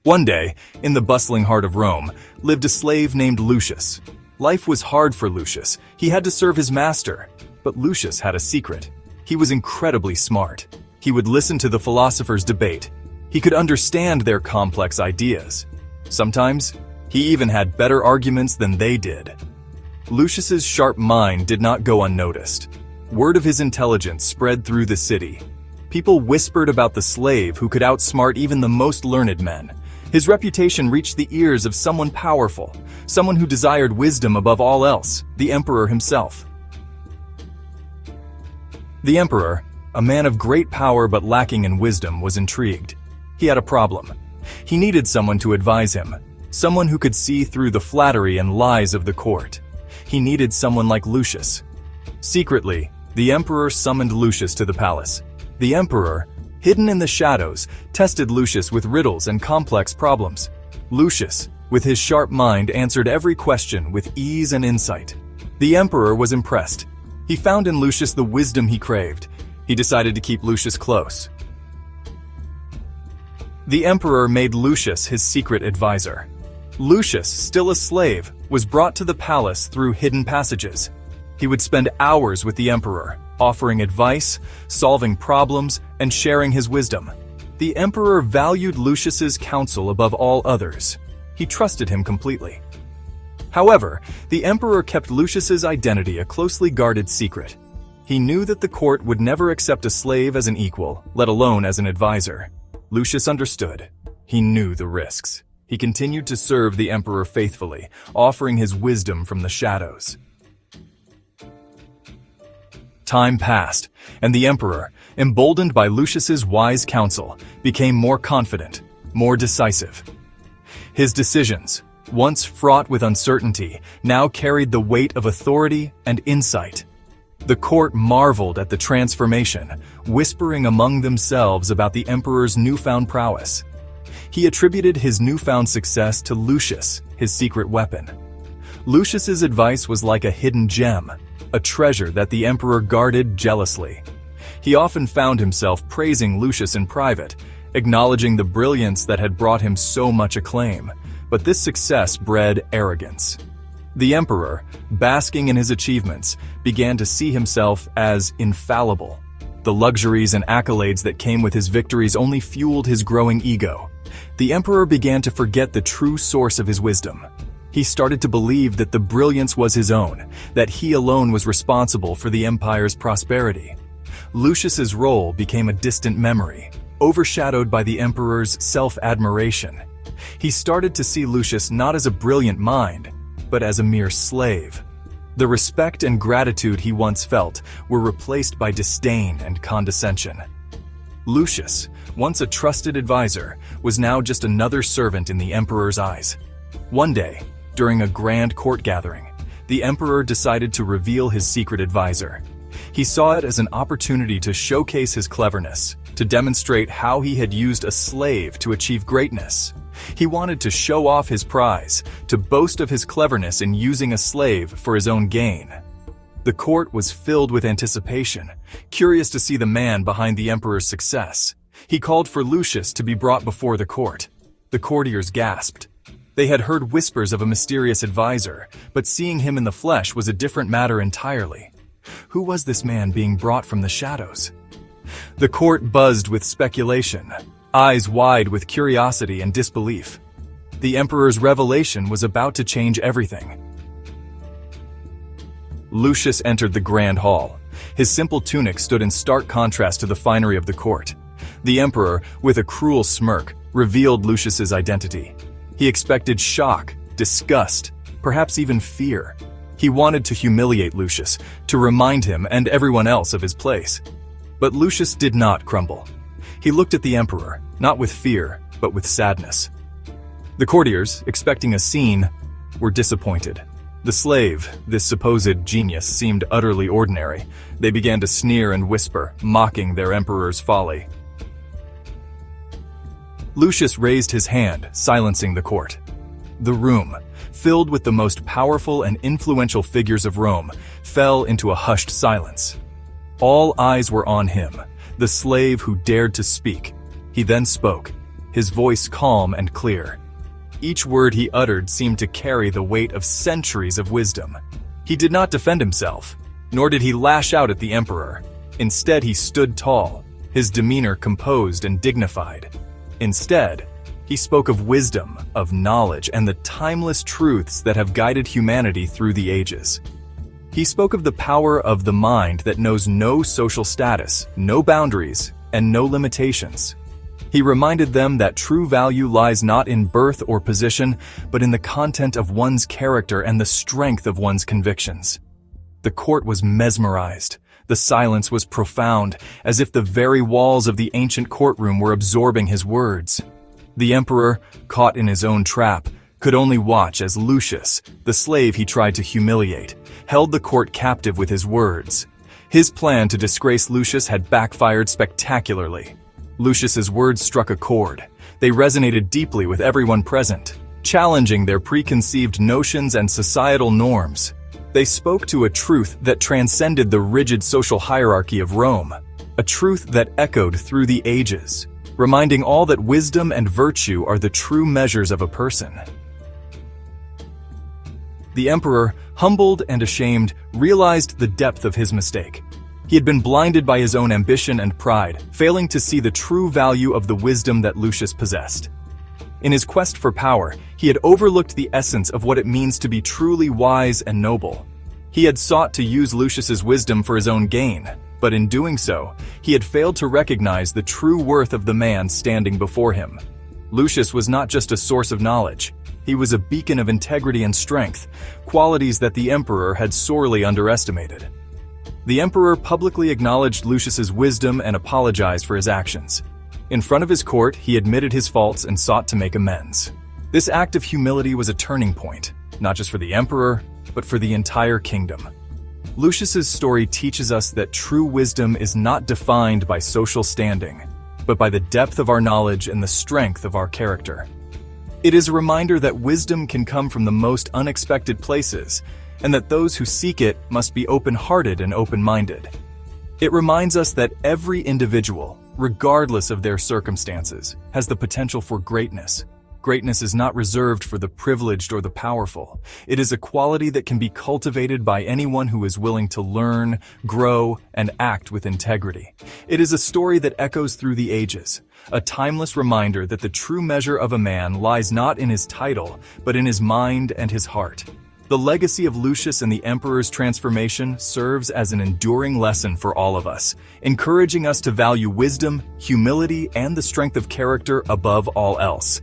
One day, in the bustling heart of Rome, lived a slave named Lucius. Life was hard for Lucius. He had to serve his master. But Lucius had a secret. He was incredibly smart. He would listen to the philosophers debate. He could understand their complex ideas. Sometimes, he even had better arguments than they did. Lucius's sharp mind did not go unnoticed. Word of his intelligence spread through the city. People whispered about the slave who could outsmart even the most learned men. His reputation reached the ears of someone powerful, someone who desired wisdom above all else, the emperor himself. The emperor, a man of great power but lacking in wisdom, was intrigued. He had a problem. He needed someone to advise him, someone who could see through the flattery and lies of the court. He needed someone like Lucius. Secretly, the emperor summoned Lucius to the palace. The emperor, hidden in the shadows, tested Lucius with riddles and complex problems. Lucius, with his sharp mind, answered every question with ease and insight. The emperor was impressed. He found in Lucius the wisdom he craved. He decided to keep Lucius close. The emperor made Lucius his secret advisor. Lucius, still a slave, was brought to the palace through hidden passages. He would spend hours with the emperor, offering advice, solving problems, and sharing his wisdom. The emperor valued Lucius's counsel above all others. He trusted him completely. However, the emperor kept Lucius's identity a closely guarded secret. He knew that the court would never accept a slave as an equal, let alone as an advisor. Lucius understood. He knew the risks. He continued to serve the emperor faithfully, offering his wisdom from the shadows. Time passed, and the emperor, emboldened by Lucius's wise counsel, became more confident, more decisive. His decisions, once fraught with uncertainty, now carried the weight of authority and insight. The court marveled at the transformation, whispering among themselves about the emperor's newfound prowess. He attributed his newfound success to Lucius, his secret weapon. Lucius's advice was like a hidden gem, a treasure that the emperor guarded jealously. He often found himself praising Lucius in private, acknowledging the brilliance that had brought him so much acclaim. But this success bred arrogance. The emperor, basking in his achievements, began to see himself as infallible. The luxuries and accolades that came with his victories only fueled his growing ego. The emperor began to forget the true source of his wisdom. He started to believe that the brilliance was his own, that he alone was responsible for the empire's prosperity. Lucius's role became a distant memory, overshadowed by the emperor's self-admiration. He started to see Lucius not as a brilliant mind, but as a mere slave. The respect and gratitude he once felt were replaced by disdain and condescension. Lucius, once a trusted advisor, was now just another servant in the emperor's eyes. One day, during a grand court gathering, the emperor decided to reveal his secret advisor. He saw it as an opportunity to showcase his cleverness, to demonstrate how he had used a slave to achieve greatness. He wanted to show off his prize, to boast of his cleverness in using a slave for his own gain. The court was filled with anticipation, curious to see the man behind the emperor's success. He called for Lucius to be brought before the court. The courtiers gasped. They had heard whispers of a mysterious advisor, but seeing him in the flesh was a different matter entirely. Who was this man being brought from the shadows? The court buzzed with speculation, eyes wide with curiosity and disbelief. The emperor's revelation was about to change everything. Lucius entered the grand hall. His simple tunic stood in stark contrast to the finery of the court. The emperor, with a cruel smirk, revealed Lucius's identity. He expected shock, disgust, perhaps even fear. He wanted to humiliate Lucius, to remind him and everyone else of his place. But Lucius did not crumble. He looked at the emperor, not with fear, but with sadness. The courtiers, expecting a scene, were disappointed. The slave, this supposed genius, seemed utterly ordinary. They began to sneer and whisper, mocking their emperor's folly. Lucius raised his hand, silencing the court. The room, filled with the most powerful and influential figures of Rome, fell into a hushed silence. All eyes were on him, the slave who dared to speak. He then spoke. his voice calm and clear. Each word he uttered seemed to carry the weight of centuries of wisdom. He did not defend himself, nor did he lash out at the emperor. Instead, he stood tall, his demeanor composed and dignified. Instead, he spoke of wisdom, of knowledge, and the timeless truths that have guided humanity through the ages. He spoke of the power of the mind that knows no social status, no boundaries, and no limitations. He reminded them that true value lies not in birth or position, but in the content of one's character and the strength of one's convictions. The court was mesmerized. The silence was profound, as if the very walls of the ancient courtroom were absorbing his words. The emperor, caught in his own trap, could only watch as Lucius, the slave he tried to humiliate, held the court captive with his words. His plan to disgrace Lucius had backfired spectacularly. Lucius's words struck a chord. They resonated deeply with everyone present, challenging their preconceived notions and societal norms. They spoke to a truth that transcended the rigid social hierarchy of Rome, a truth that echoed through the ages, reminding all that wisdom and virtue are the true measures of a person. The emperor, humbled and ashamed, realized the depth of his mistake. He had been blinded by his own ambition and pride, failing to see the true value of the wisdom that Lucius possessed. In his quest for power, he had overlooked the essence of what it means to be truly wise and noble. He had sought to use Lucius's wisdom for his own gain, but in doing so, he had failed to recognize the true worth of the man standing before him. Lucius was not just a source of knowledge. He was a beacon of integrity and strength, qualities that the emperor had sorely underestimated. The emperor publicly acknowledged Lucius's wisdom and apologized for his actions. In front of his court, he admitted his faults and sought to make amends. This act of humility was a turning point, not just for the emperor, but for the entire kingdom. Lucius's story teaches us that true wisdom is not defined by social standing, but by the depth of our knowledge and the strength of our character. It is a reminder that wisdom can come from the most unexpected places, and that those who seek it must be open-hearted and open-minded. It reminds us that every individual, regardless of their circumstances, has the potential for greatness. Greatness is not reserved for the privileged or the powerful. It is a quality that can be cultivated by anyone who is willing to learn, grow, and act with integrity. It is a story that echoes through the ages, a timeless reminder that the true measure of a man lies not in his title, but in his mind and his heart. The legacy of Lucius and the emperor's transformation serves as an enduring lesson for all of us, encouraging us to value wisdom, humility, and the strength of character above all else.